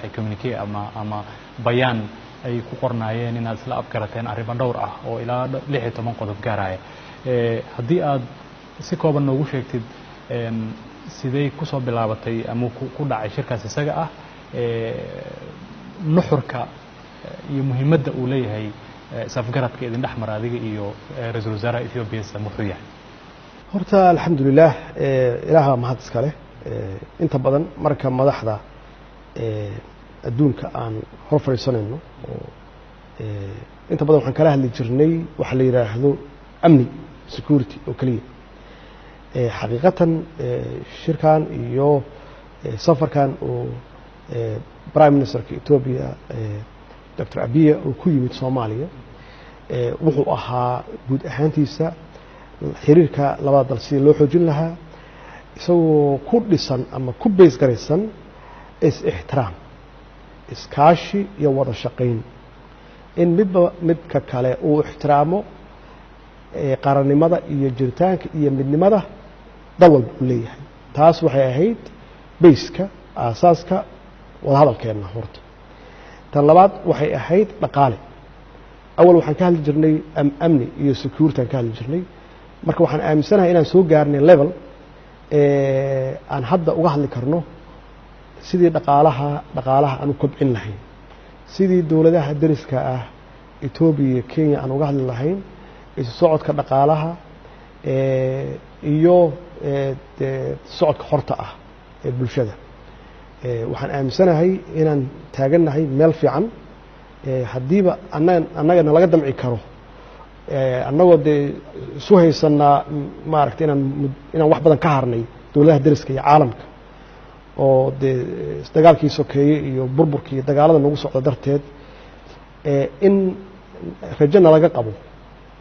baxay communique ama bayaan ay ku qornaayeen inaad isla afgarateen arrimo dhowr ah oo ilaa 16 qodob gaaraya haddii aad si kooban noogu sheegtid sidee ku soo bilaabatay ama ku dhacay shirkaas isaga ah nuxurka iyo muhiimadda uu leeyahay safgaradka idin dhexmar adiga iyo ra'iisul wasaaraha Ethiopia muxuu yahay horta alxamdulillah ilaaha mahad iska leh inta badan marka madaxda adduunka aan hor fariisanayno inta badan waxaan kala hadli jirnay waxa la yiraahdo amni security oo kaliya xaqiiqatan shirkan iyo safarkan oo prime minister Ethiopia Dr. Abiy oo ku yimid Soomaaliya wuxuu ahaa guud ahaantiisa xiriirka labada dal si loo xoojin lahaa isagoo ku dhisan ama ku base garaysan is-ixtiraam iskaashi iyo wada shaqayn in midka kale uu ixtiraamo qaranimada iyo jiritaanka iyo midnimada dal walba uu leeyahay taas waxay ahayd base-ka aasaaska wada hadalkeena horta tan labaad waxay ahayd dhaqaale awal waxaan ka hadli jirnay amni iyo security aan ka hadli jirnay marka waxaan aaminsanahay inaan soo gaarnay level aan hadda uga hadli karno sidii dhaqaalaha aan u kobcin lahayn sidii dawladaha dariska ah Ethiopia iyo Kenya aan uga hadli lahayn isu socodka dhaqaalaha iyo socodka xorta ah ee bulshada waxaan aaminsanahay inaan taaganahay meel fiican hadiiba annagana laga damci karo annagoo isu haysanaa maaragtay inaan wax badan ka harnay dawladaha dariska iyo caalamka oo dagaalkii sokeeyay iyo burburkii dagaalada nagu socda darteed in rajana laga qabo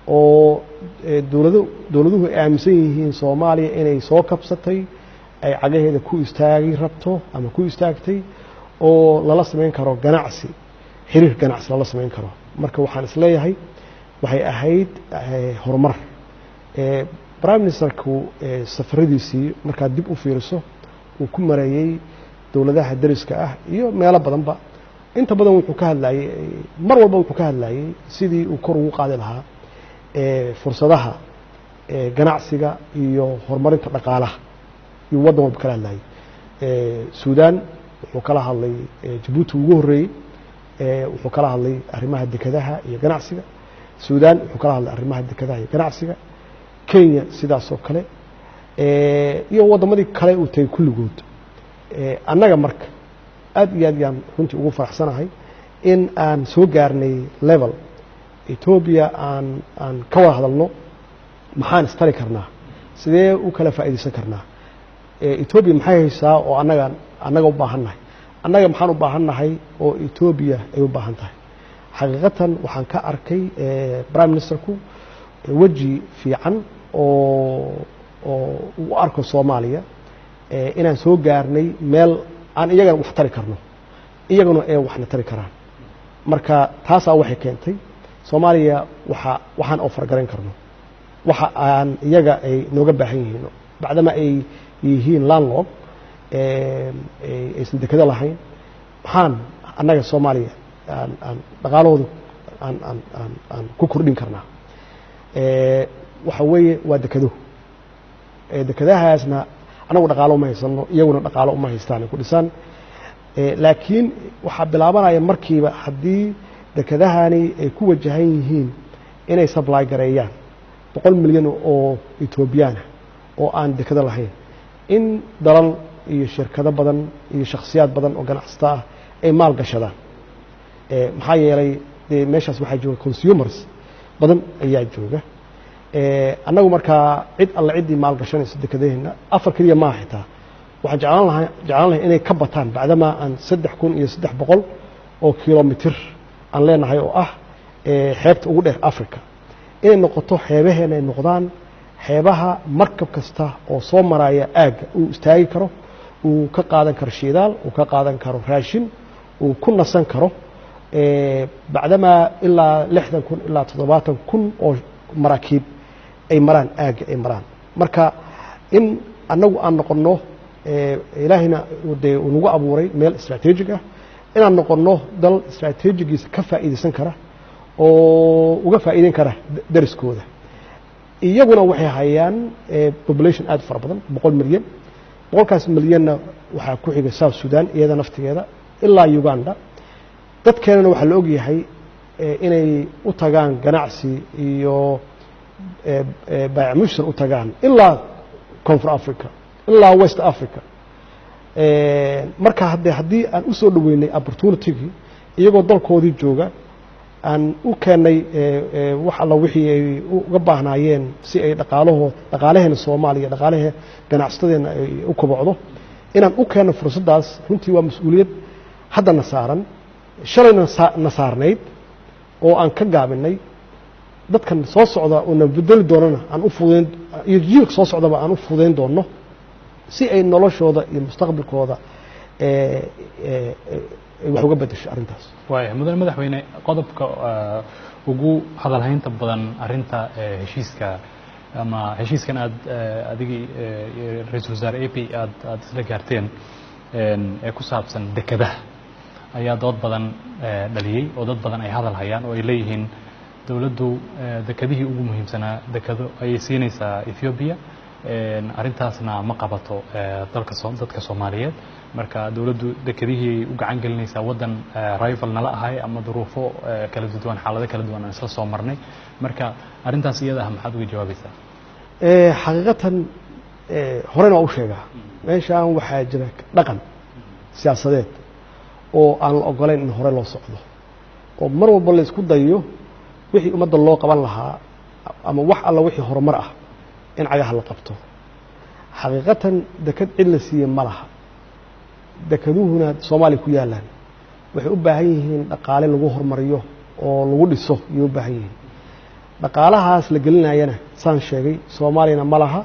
oo dawladuhu ay aaminsan yihiin Soomaaliya inay soo kabsatay ay cagaheeda ku istaagi rabto ama ku istaagtay oo lala sameyn karo ganacsi xiriir ganacsi lala sameyn karo marka waxaan isleeyahay waxay ahayd horumar prime ministerku safaradiisii marka dib u fiiriso uu ku mareeyay dawladaha dariska ah iyo meelo badanba inta badan wuxuu ka hadlayay mar walba wuxuu ka hadlayay sidii uu kor ugu qaadi lahaa fursadaha ganacsiga iyo horumarinta dhaqaalaha iyo waddan walba kala hadlayay Suudaan wuxuu kala hadlay Djibouti ugu horeeyay wuxuu kala hadlay arrimaha dekedaha iyo ganacsiga Suudaan wuxuu kala hadlay arrimaha dekedaha iyo ganacsiga Kenya sidaas oo kale iyo wadamadii kale uu tay kulligood annaga marka aad iyo aad yaan runtii ugu faraxsanahay in aan soo gaarnay level Ethiopia aan ka wada hadalno maxaan istari karnaa sidee u kala faa'iideysan karnaa Ethiopia maxay haysaa oo annaga u baahannahay annaga maxaan u baahannahay oo Ethiopia ay u baahan tahay xaqiiqatan waxaan ka arkay prime ministerku waji fiican oo u arko Soomaaliya inaan soo gaarnay meel aan iyagana wax tari karno iyaguna ay waxna tari karaan marka taas waxay keentay Soomaaliya waxaan offer garan karno waxa aan iyaga ay nooga baahan yihiin bacdama ay yihiin landlord aysan dekada lahayn waxaan annaga Soomaaliya aan dhaqaalahooda aan ku kordhin karnaa waxa weeye waa dekadahaasna anagu dhaqaalo uma haysano iyaguna dhaqaalo uma haystaan ku dhisan laakiin waxa bilaabanaya markiiba hadii dekadahani ay ku wajahan yihiin inay supply gareeyaan 100 milyan oo Ethiopian oo aan dekada lahayn in dalal iyo shirkado badan iyo shakhsiyaad badan oo ganacsato ah ay maal gashadaan maxaa yeelay meeshaas waxaa jooga consumers badan ayaa jooga annagu markaa cid alla cidii maal gashanaysa dekadaheena afar kaliya ma xitaa waxaan jeclaan lahaa inay ka bataan bacdama aan 3300 oo kilomitir aan leenahay oo ah xeebta ugu dheer Afrika inay noqoto xeebaheena ay noqdaan xeebaha markab kasta oo soo maraya aaga uu istaagi karo uu ka qaadan karo shidaal uu ka qaadan karo raashin uu ku nasan karo bacdama ilaa 60,000 ilaa 70,000 oo maraakiib ay maraan aaga ay maraan marka in annagu aan noqono ilaahina uu nagu abuuray meel strategic ah inaan noqono dal istaraatiijigiisa ka faa'iideysan kara oo uga faa'iideyn kara dariskooda iyaguna waxay hayaan population aad fara badan 100 milyan 100 milyanna waxaa ku xiga South Sudan iyada naftigeeda ilaa Uganda dadkeena waxaa la og yahay inay u tagaan ganacsi iyo baayamushtar u tagaan ilaa Koonfur Africa ilaa West Africa marka haddii aan u soo dhaweynay opportunity iyagoo dalkoodii jooga aan u keenay wax alla wixii ay uga baahnaayeen si ay dhaqaalaheena Soomaaliya dhaqaalaha ganacsadeena ay u kobocdo inaan u keeno fursadaas runtii waa mas'uuliyad haddana saaran shalayna saarnayd oo aan ka gaabinay dadkan soo socda oo na bedeli doonana aan u fudeyn iyo jiilka soo socdaba aan u fudeyn doono si ay noloshooda iyo mustaqbalkooda wax uga bedesho arintaas waay mudane madaxweyne qodobka ugu hadalhaynta badan arinta heshiiska ama heshiiskan aad adigii ra'iisul wasaare AP aad isla gaarteen ee ku saabsan dekadaha ayaa dood badan dhaliyay oo dad badan ay hadal hayaan oo ay leeyihiin dawladdu dekadihii ugu muhiimsanaa dekado ayay siinaysaa Ethiopia arintaasna ma qabato dadka Soomaaliyeed marka dawladdu dekadihii u gacan gelinaysaa wadan rival nala ahay ama duruufo kala duwan xaalado kala duwan isla soo marnay marka arintaas iyada ah maxaad uga jawaabaysaa xaqiiqatan horena u sheegaa meeshaan waxaa jira dhaqan siyaasadeed oo aan la ogolayn in hore loo socdo oo mar walba la isku dayo wixii ummadda loo qaban lahaa ama wax alla wixii horumar ah in cagaha la qabto xaqiiqatan dekad cid la siiyey ma laha dekaduhuna Soomaaliya ku yaalaan waxay u baahan yihiin dhaqaale lagu horumariyo oo lagu dhiso iyo u baahan yihiin dhaqaalahaas la gelinayana saan sheegay Soomaaliyana ma laha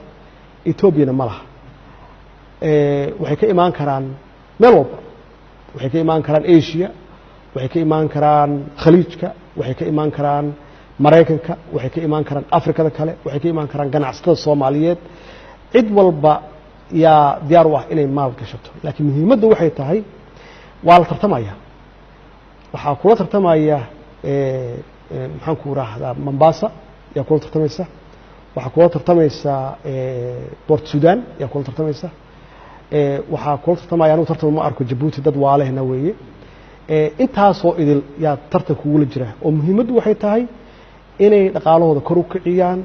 Ethiopiana ma laha waxay ka imaan karaan meel walba waxay ka imaan karaan Asia waxay ka imaan karaan Khaliijka waxay ka imaan karaan Mareykanka waxay ka imaan karaan Afrikada kale waxay ka imaan karaan ganacsatada Soomaaliyeed cid walba yaa diyaar u ah inay maal gashato laakiin muhiimaddu waxay tahay waa la tartamaya waxaa kula tartamaya maxaan ku raahdaa Mombasa yaa kula tartamaysa waxaa kula tartamaysa Port Sudan yaa kula tartamaysa waxaa kula tartamaya anu tartan ma arko Djibouti dad waalehna weeye intaasoo idil yaa tartan kugula jira oo muhiimaddu waxay tahay inay dhaqaalahooda kor u kiciyaan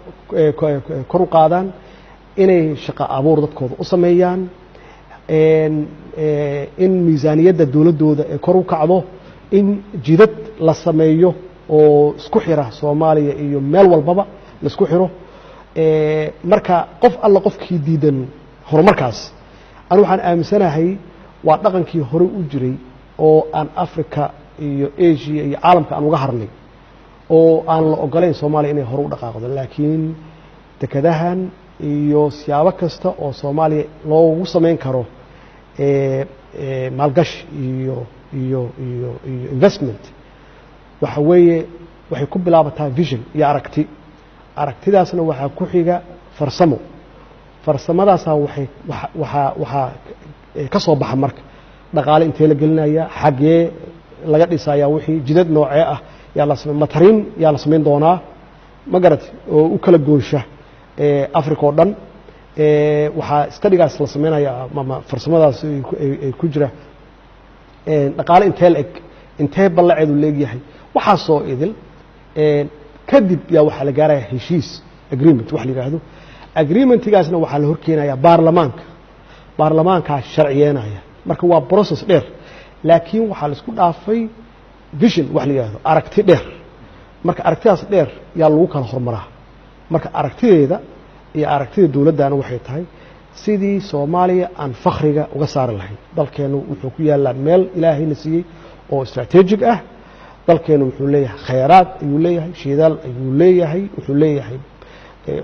kor u qaadaan inay shaqo abuur dadkooda u sameeyaan in miisaaniyadda dawladooda ay kor u kacdo in jidad la sameeyo oo isku xira Soomaaliya iyo meel walbaba la isku xiro marka qof alla qofkii diidan horumarkaas aan waxaan aaminsanahay waa dhaqankii hore u jiray oo aan Afrika iyo Asia iyo caalamka aan uga harnay oo aan la ogolayn Soomaaliya inay hore u dhaqaaqdo laakiin dekadahan iyo siyaabo kasta oo Soomaaliya loogu sameyn karo maalgashi iyo investment waxa weeye waxay ku bilaabataa vision iyo aragtidaasna waxaa ku xiga farsamadaasna waxaa ka soo baxa marka dhaqaale intee la gelinaya xagee laga dhisayaa wixii jidad noocee ah yaa la sameyn matarin yaa la sameyn doonaa ma garatay oo u kala goosha Afrika oo dhan waxaa studigaas la sameynayaa ama farsamadaas ay ku jira dhaqaale intee la eg intee ballaceedu leeyahay waxaa soo idil kadib yaa waxaa la gaarayaa heshiis agreement wax la yiraahdo agreementigaasna waxaa la horkeenayaa baarlamaanka sharciyeynaya marka waa process dheer laakiin waxaa la isku dhaafay vision wax la yiraahdo aragti dheer marka aragtidaas dheer yaa lagu kala hormaraa marka aragtideeda iyo aragtida dawladana waxay tahay sidii Soomaaliya aan fakhriga uga saar lahayn dalkeenu wuxuu ku yaalaa meel Ilaahayna siiyay oo strategic ah dalkeenu wuxuu leeyahay khayraad ayuu leeyahay shidaal ayuu leeyahay wuxuu leeyahay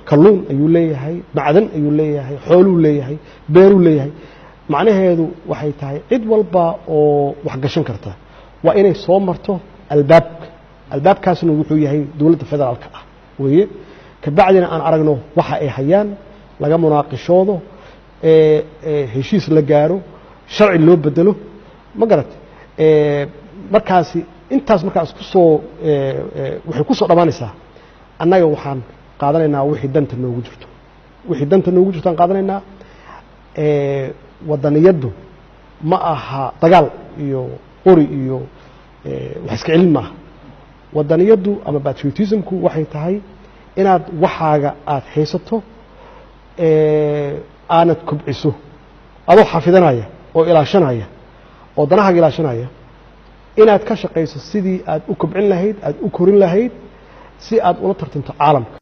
kalluun ayuu leeyahay macdan ayuu leeyahay xooluhu leeyahay beeru leeyahay macnaheedu waxay tahay cid walba oo wax gashan karta waa inay soo marto albaabkaasna wuxuu yahay dawladda federaalka ah weeye kabacdina aan aragno waxa ay hayaan laga munaaqishoodo heshiis la gaaro sharci loo bedelo ma garat markaasi intaas markaas ku soo waxay ku soo dhamaanaysaa annaga waxaan qaadanaynaa wixii danta noogu jirto wixii danta noogu jirto aan qaadanaynaa wadaniyaddu ma aha dagaal iyo qori iyo wax iska celin maaha wadaniyaddu ama patriotismku waxay tahay inaad waxaaga aad haysato aanad kubciso adoo xafidanaya oo ilaashanaya oo danahaaga ilaashanaya inaad ka shaqayso sidii aad u kubcin lahayd aad u korin lahayd si aad ula tartanto caalamka